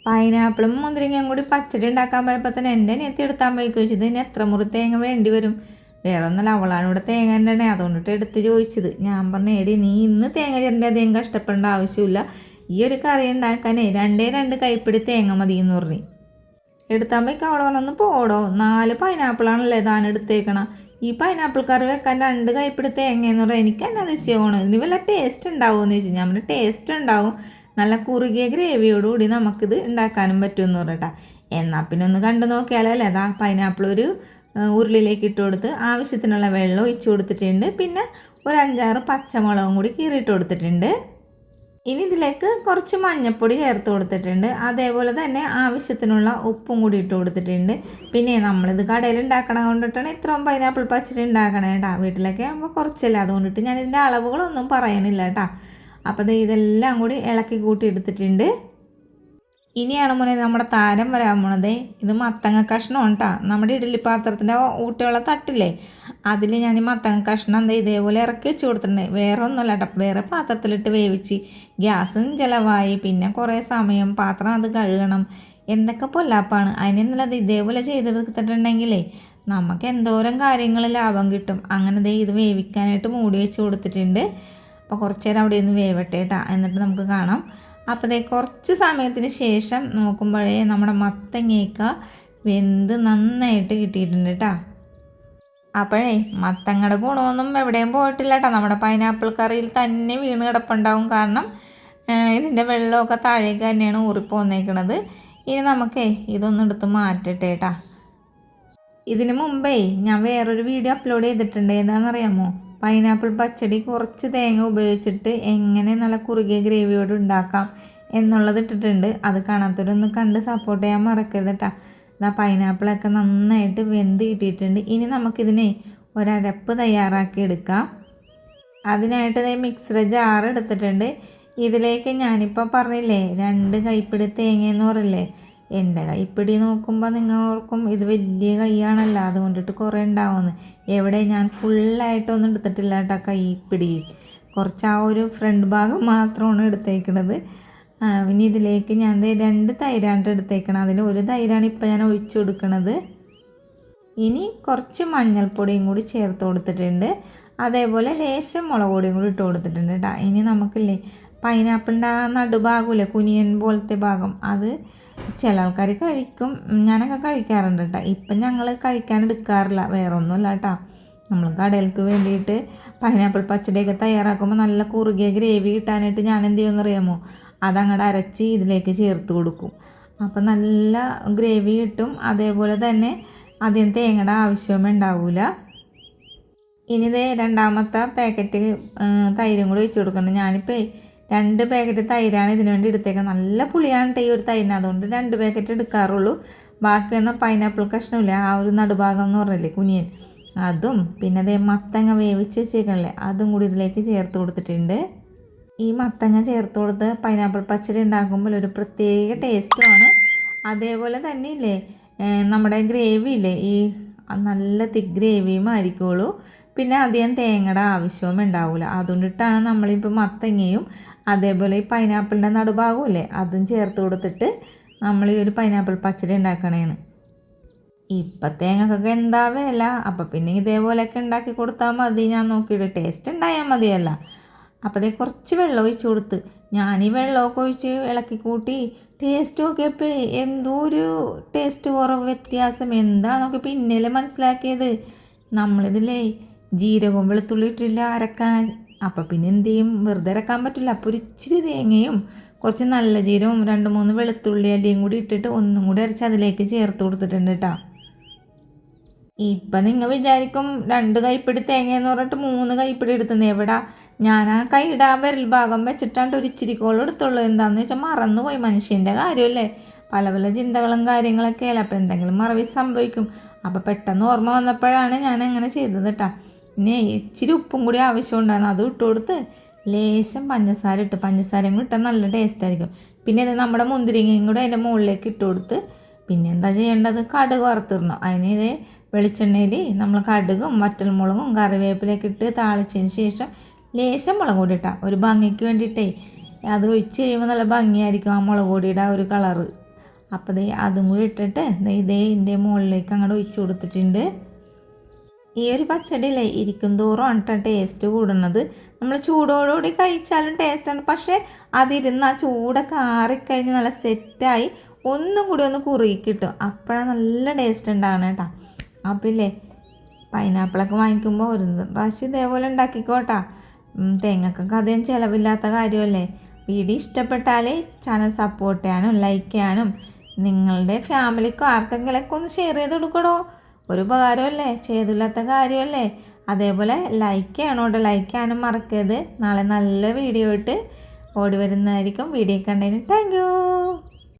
പൈനാപ്പിളും മുന്തിരിങ്ങയും കൂടി പച്ചടി ഉണ്ടാക്കാൻ പോയപ്പോൾ തന്നെ എൻ്റെ അനിയത്തി എടുത്താൻ പോയി ചോദിച്ചത് ഇനി എത്ര മുറി തേങ്ങ വേണ്ടി വരും. വേറെ ഒന്നല്ല, അവളാണ് ഇവിടെ തേങ്ങ ഉണ്ടേ അതുകൊണ്ടിട്ട് എടുത്ത് ചോദിച്ചത്. ഞാൻ പറഞ്ഞു എടി നീ ഇന്ന് തേങ്ങ ചിരണ്ടി അധികം കഷ്ടപ്പെടേണ്ട ആവശ്യമില്ല, ഈ ഒരു കറി ഉണ്ടാക്കാനേ 2 കൈപ്പിടി തേങ്ങ മതി എന്ന് പറഞ്ഞു. എടുത്താൻ പോയിക്ക് അവളെ പറഞ്ഞൊന്ന് പോടോ, 4 പൈനാപ്പിളാണല്ലേ താൻ എടുത്തേക്കണം, ഈ പൈനാപ്പിൾ കറി വെക്കാൻ 2 കൈപ്പിടി തേങ്ങ എന്ന് പറഞ്ഞാൽ എനിക്ക് എന്നാ നിശ്ചയമാണ്, ഇതിന് വല്ല ടേസ്റ്റ് ഉണ്ടാവുമെന്ന് ചോദിച്ചു. ഞാൻ പറഞ്ഞു ടേസ്റ്റ് ഉണ്ടാവും, നല്ല കുറുകിയ ഗ്രേവിയോടുകൂടി നമുക്കിത് ഉണ്ടാക്കാനും പറ്റുമെന്ന് പറഞ്ഞിട്ടാ. എന്നാൽ പിന്നെ ഒന്ന് കണ്ടു നോക്കിയാലോ അല്ലേ. അതാ പൈനാപ്പിൾ ഒരു ഉരുളിയിലേക്ക് ഇട്ട് കൊടുത്ത് ആവശ്യത്തിനുള്ള വെള്ളം ഒഴിച്ചു കൊടുത്തിട്ടുണ്ട്. പിന്നെ ഒരു 5-6 പച്ചമുളകും കൂടി കീറിയിട്ട് കൊടുത്തിട്ടുണ്ട്. ഇനി ഇതിലേക്ക് കുറച്ച് മഞ്ഞൾപ്പൊടി ചേർത്ത് കൊടുത്തിട്ടുണ്ട്. അതേപോലെ തന്നെ ആവശ്യത്തിനുള്ള ഉപ്പും കൂടി ഇട്ട് കൊടുത്തിട്ടുണ്ട്. പിന്നെ നമ്മളിത് കടയിൽ ഉണ്ടാക്കണ കൊണ്ടിട്ടാണ് ഇത്രയും പൈനാപ്പിൾ പച്ചടി ഉണ്ടാക്കണേ കേട്ടോ. വീട്ടിലൊക്കെ ആകുമ്പോൾ കുറച്ചല്ല, അതുകൊണ്ടിട്ട് ഞാൻ ഇതിൻ്റെ അളവുകളൊന്നും പറയണില്ല കേട്ടോ. അപ്പോൾ ഇതെല്ലാം കൂടി ഇളക്കി കൂട്ടി എടുത്തിട്ടുണ്ട്. ഇനിയാണ് മോനെ നമ്മുടെ താരം വരാൻ പോണത്. ഇത് മത്തങ്ങ കഷ്ണം കേട്ടോ. നമ്മുടെ ഇഡ്ഡലി പാത്രത്തിൻ്റെ ഊട്ടിയുള്ള തട്ടില്ലേ, അതിൽ ഞാൻ ഈ മത്തങ്ങ കഷ്ണം ഇതേപോലെ ഇറക്കി വെച്ച് കൊടുത്തിട്ടുണ്ട്. വേറെ ഒന്നുമല്ല കേട്ടോ, വേറെ പാത്രത്തിലിട്ട് വേവിച്ച് ഗ്യാസും ചിലവായി, പിന്നെ കുറേ സമയം പാത്രം അത് കഴുകണം, എന്തൊക്കെ പൊല്ലാപ്പാണ്. അതിനൊന്നുമല്ല ഇതേപോലെ ചെയ്തെടുത്തിട്ടുണ്ടെങ്കിലേ നമുക്ക് എന്തോരം കാര്യങ്ങൾ ലാഭം കിട്ടും. അങ്ങനെ ഇത് വേവിക്കാനായിട്ട് മൂടി വെച്ച് കൊടുത്തിട്ടുണ്ട്. അപ്പോൾ കുറച്ച് നേരം അവിടെ നിന്ന് വേവട്ടെ കേട്ടോ, എന്നിട്ട് നമുക്ക് കാണാം. അപ്പോൾ കുറച്ച് സമയത്തിന് ശേഷം നോക്കുമ്പോഴേ നമ്മുടെ മത്തങ്ങയൊക്കെ വെന്ത് നന്നായിട്ട് കിട്ടിയിട്ടുണ്ട് കേട്ടോ. അപ്പോഴേ മത്തങ്ങയുടെ ഗുണമൊന്നും എവിടെയും പോയിട്ടില്ല കേട്ടോ, നമ്മുടെ പൈനാപ്പിൾ കറിയിൽ തന്നെ വീണ് കിടപ്പുണ്ടാവും. കാരണം ഇതിൻ്റെ വെള്ളമൊക്കെ താഴേക്ക് തന്നെയാണ് ഊറിപ്പോന്നേക്കണത്. ഇനി നമുക്കേ ഇതൊന്നും എടുത്ത് മാറ്റട്ടെ കേട്ടോ. ഇതിന് മുമ്പേ ഞാൻ വേറൊരു വീഡിയോ അപ്ലോഡ് ചെയ്തിട്ടുണ്ട്. എന്താണെന്നറിയാമോ, പൈനാപ്പിൾ പച്ചടി കുറച്ച് തേങ്ങ ഉപയോഗിച്ചിട്ട് എങ്ങനെ നല്ല കുറുകിയ ഗ്രേവിയോട് ഉണ്ടാക്കാം എന്നുള്ളത് ഇട്ടിട്ടുണ്ട്. അത് കാണാത്തവരൊന്ന് കണ്ട് സപ്പോർട്ട് ചെയ്യാൻ മറക്കരുത് കേട്ടോ. പൈനാപ്പിളൊക്കെ നന്നായിട്ട് വെന്ത് കിട്ടിയിട്ടുണ്ട്. ഇനി നമുക്കിതിനെ ഒരരപ്പ് തയ്യാറാക്കി എടുക്കാം. അതിനായിട്ട് മിക്സഡ് ജാർ എടുത്തിട്ടുണ്ട്. ഇതിലേക്ക് ഞാനിപ്പോൾ പറഞ്ഞില്ലേ 2 കൈപ്പിടി തേങ്ങ എന്ന് പറയില്ലേ, എൻ്റെ കൈപ്പിടി നോക്കുമ്പോൾ നിങ്ങൾക്കും ഇത് വലിയ കൈയാണല്ലോ, അതുകൊണ്ടിട്ട് കുറേ ഉണ്ടാവുമെന്ന്. എവിടെ ഞാൻ ഫുള്ളായിട്ടൊന്നും എടുത്തിട്ടില്ല കേട്ടോ കൈപ്പിടി, കുറച്ച് ആ ഒരു ഫ്രണ്ട് ഭാഗം മാത്രമാണ് എടുത്തേക്കണത്. ഇനി ഇതിലേക്ക് ഞാൻ 2 തൈരാണ് എടുത്തേക്കണം. അതിൽ ഒരു തൈരാണ് ഇപ്പോൾ ഞാൻ ഒഴിച്ചു കൊടുക്കണത്. ഇനി കുറച്ച് മഞ്ഞൾപ്പൊടിയും കൂടി ചേർത്ത് കൊടുത്തിട്ടുണ്ട്. അതേപോലെ ലേശം മുളക് പൊടിയും കൂടി ഇട്ട് കൊടുത്തിട്ടുണ്ട് കേട്ടോ. ഇനി നമുക്കില്ലേ പൈനാപ്പിളിൻ്റെ ആ നടുഭാഗമില്ലേ കുനിയൻ പോലത്തെ ഭാഗം, അത് ചില ആൾക്കാർ കഴിക്കും, ഞാനൊക്കെ കഴിക്കാറുണ്ട് കേട്ടോ. ഇപ്പം ഞങ്ങൾ കഴിക്കാൻ എടുക്കാറില്ല, വേറെ ഒന്നുമില്ല കേട്ടോ. നമ്മൾ കടയിലേക്ക് വേണ്ടിയിട്ട് പൈനാപ്പിൾ പച്ചടിയൊക്കെ തയ്യാറാക്കുമ്പോൾ നല്ല കുറുകിയ ഗ്രേവി കിട്ടാനായിട്ട് ഞാൻ എന്ത് ചെയ്യുമെന്ന് അറിയാമോ, അതങ്ങോട്ട് അരച്ച് ഇതിലേക്ക് ചേർത്ത് കൊടുക്കും. അപ്പം നല്ല ഗ്രേവി കിട്ടും. അതേപോലെ തന്നെ അധികം തേങ്ങയുടെ ആവശ്യവും ഉണ്ടാവില്ല. ഇനി രണ്ടാമത്തെ പാക്കറ്റ് തൈരും കൂടി ഒഴിച്ച് കൊടുക്കണം. ഞാനിപ്പോൾ 2 പാക്കറ്റ് തൈരാണ് ഇതിനു വേണ്ടി എടുത്തേക്കുന്നത്. നല്ല പുളിയാണ് കേട്ടോ ഈ ഒരു തൈരിന്, അതുകൊണ്ട് 2 പാക്കറ്റ് എടുക്കാറുള്ളൂ. ബാക്കി വന്ന പൈനാപ്പിൾ കഷ്ണമില്ലേ, ആ ഒരു നടുഭാഗം എന്ന് പറഞ്ഞില്ലേ കുനിയൻ, അതും പിന്നെ മത്തങ്ങ വേവിച്ച് വെച്ചേക്കണല്ലേ, അതും കൂടി ഇതിലേക്ക് ചേർത്ത് കൊടുത്തിട്ടുണ്ട്. ഈ മത്തങ്ങ ചേർത്ത് കൊടുത്ത് പൈനാപ്പിൾ പച്ചടി ഉണ്ടാക്കുമ്പോൾ ഒരു പ്രത്യേക ടേസ്റ്റുമാണ്. അതേപോലെ തന്നെ ഇല്ലേ നമ്മുടെ ഗ്രേവി ഇല്ലേ, ഈ നല്ല തിക്ക് ഗ്രേവിയും ആയിരിക്കുള്ളൂ. പിന്നെ അധികം തേങ്ങയുടെ ആവശ്യവും ഉണ്ടാവില്ല. അതുകൊണ്ടിട്ടാണ് നമ്മളിപ്പോൾ മത്തങ്ങയും അതേപോലെ ഈ പൈനാപ്പിളിൻ്റെ നടുഭാഗവും ഇല്ലേ അതും ചേർത്ത് കൊടുത്തിട്ട് നമ്മൾ ഈ ഒരു പൈനാപ്പിൾ പച്ചടി ഉണ്ടാക്കണേണ്. ഇപ്പം തേങ്ങക്കൊക്കെ എന്താ വില, അപ്പം പിന്നെ ഇതേപോലെയൊക്കെ ഉണ്ടാക്കി കൊടുത്താൽ മതി. ഞാൻ നോക്കിയിട്ട് ടേസ്റ്റ് ഉണ്ടായാൽ മതിയല്ല. അപ്പോൾ കുറച്ച് വെള്ളം ഒഴിച്ച് കൊടുത്ത് ഞാൻ ഈ വെള്ളമൊക്കെ ഒഴിച്ച് ഇളക്കി കൂട്ടി ടേസ്റ്റ് നോക്കിയപ്പോൾ എന്തോ ഒരു ടേസ്റ്റ് കുറവ് വ്യത്യാസം എന്താണെന്നൊക്കെ പിന്നല്ലേ മനസ്സിലാക്കിയത്. നമ്മളിതിലേ ജീരകവും വെളുത്തുള്ളി ഇട്ടില്ല അരക്കാൻ. അപ്പം പിന്നെ എന്ത് ചെയ്യും, വെറുതെ അരക്കാൻ പറ്റില്ല. അപ്പോൾ ഒരു ഇച്ചിരി തേങ്ങയും കുറച്ച് നല്ല ജീരകവും 2-3 വെളുത്തുള്ളി അല്ലിയും കൂടി ഇട്ടിട്ട് ഒന്നും കൂടി അരച്ച് അതിലേക്ക് ചേർത്ത് കൊടുത്തിട്ടുണ്ട് കേട്ടോ. ഇപ്പം നിങ്ങൾ വിചാരിക്കും 2 കൈപ്പിടി തേങ്ങ എന്ന് പറഞ്ഞിട്ട് 3 കൈപ്പിടി എടുത്തുന്നത്. എവിടെ, ഞാൻ ആ കൈയിടാൻ വിരൽ ഭാഗം വെച്ചിട്ടാണ്ട് ഒരു ഇച്ചിരിക്കോളം എടുത്തുള്ളൂ. എന്താണെന്ന് വെച്ചാൽ മറന്നുപോയി. മനുഷ്യൻ്റെ കാര്യമല്ലേ, പല പല ചിന്തകളും കാര്യങ്ങളൊക്കെ അല്ല, അപ്പോൾ എന്തെങ്കിലും മറവി സംഭവിക്കും. അപ്പോൾ പെട്ടെന്ന് ഓർമ്മ വന്നപ്പോഴാണ് ഞാൻ അങ്ങനെ ചെയ്തത് കേട്ടോ. പിന്നെ ഇച്ചിരി ഉപ്പും കൂടി ആവശ്യമുണ്ടായിരുന്നു, അത് ഇട്ട് കൊടുത്ത് ലേശം പഞ്ചസാര ഇട്ട്, പഞ്ചസാരയും കൂടി ഇട്ടാൽ നല്ല ടേസ്റ്റ് ആയിരിക്കും. പിന്നെ ഇത് നമ്മുടെ മുന്തിരിങ്ങയും കൂടെ അതിൻ്റെ മുകളിലേക്ക് ഇട്ട് കൊടുത്ത് പിന്നെ എന്താ ചെയ്യേണ്ടത്, കടുക് വറുത്തിടണം. അതിന് വെളിച്ചെണ്ണയിൽ നമ്മൾ കടുകും വറ്റൽമുളകും കറിവേപ്പിലൊക്കെ ഇട്ട് താളിച്ചതിന് ശേഷം ലേശം മുളക് പൊടി ഇട്ടാൽ ഒരു ഭംഗിക്ക് വേണ്ടിയിട്ടേ അത് ഒഴിച്ച് കഴിയുമ്പോൾ നല്ല ഭംഗിയായിരിക്കും ആ മുളക് പൊടിയുടെ ആ ഒരു കളറ്. അപ്പോൾ ദേ അതും കൂടി ഇട്ടിട്ട് ഇതേ ഇതിൻ്റെ മുകളിലേക്ക് അങ്ങോട്ട് ഒഴിച്ച് കൊടുത്തിട്ടുണ്ട്. ഈ ഒരു പച്ചടിയില്ലേ ഇരിക്കും തോറും ആണ് ടേസ്റ്റ് കൂടുന്നത്. നമ്മൾ ചൂടോടുകൂടി കഴിച്ചാലും ടേസ്റ്റാണ്, പക്ഷേ അതിരുന്ന് ആ ചൂടൊക്കെ ആറിക്കഴിഞ്ഞ് നല്ല സെറ്റായി ഒന്നും കൂടി ഒന്ന് കുറുകി കിട്ടും. അപ്പോഴാണ് നല്ല ടേസ്റ്റ് ഉണ്ടാകണം കേട്ടോ. അപ്പോൾ ഇല്ലേ പൈനാപ്പിളൊക്കെ വാങ്ങിക്കുമ്പോൾ ഒരു പ്രാവശ്യം ഇതേപോലെ ഉണ്ടാക്കിക്കോട്ടാ. തേങ്ങക്കൊക്കെ അധികം ചിലവില്ലാത്ത കാര്യമല്ലേ. വീഡിയോ ഇഷ്ടപ്പെട്ടാൽ ചാനൽ സപ്പോർട്ട് ചെയ്യാനും ലൈക്ക് ചെയ്യാനും നിങ്ങളുടെ ഫാമിലിക്കോ ആർക്കെങ്കിലൊക്കെ ഒന്ന് ഷെയർ ചെയ്ത് കൊടുക്കണോ. ഒരു ഉപകാരമല്ലേ, ചെയ്തില്ലാത്ത കാര്യമല്ലേ. അതേപോലെ ലൈക്ക് ചെയ്യണോട്ടോ, ലൈക്ക് ചെയ്യാനും മറക്കരുത്. നാളെ നല്ല വീഡിയോ ഇട്ട് ഓടി വരുന്നതായിരിക്കും. വീഡിയോ കണ്ടതിന് താങ്ക് യു.